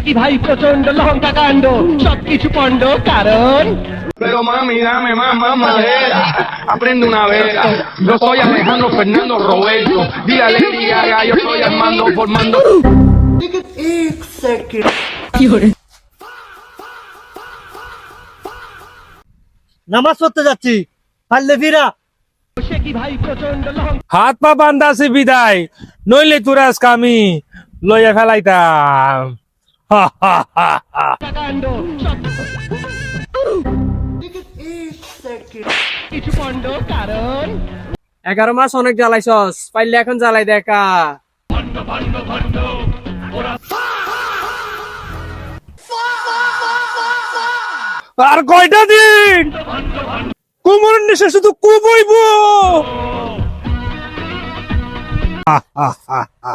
কি ভাই প্রচন্ড লঙ্কা কাণ্ড, সবকিছু পণ্ড কারণ Pero mami, dame más mamadera. Aprende una vez. Yo soy Alejandro Fernando Roberto. Dile a Lady Gaga, yo soy Armando formando. নামাজ পড়তে যাচ্ছি, পারলে ফিরা। সে কি ভাই প্রচন্ড লঙ্কা হাত পা বান্ধাছে বিদায়, নইলে তোর আজকে আমি লইয়া ফেলাইতাম। হা হা হা হা। কাণ্ড, কিছু পণ্ড কারণ 11 মাস অনেক জ্বালাইছস, পাইলে এখন জ্বালাই দেখা। আর কয়টা দিন কুমোর নিশে শুধু কুবইব। হা হা হা হা।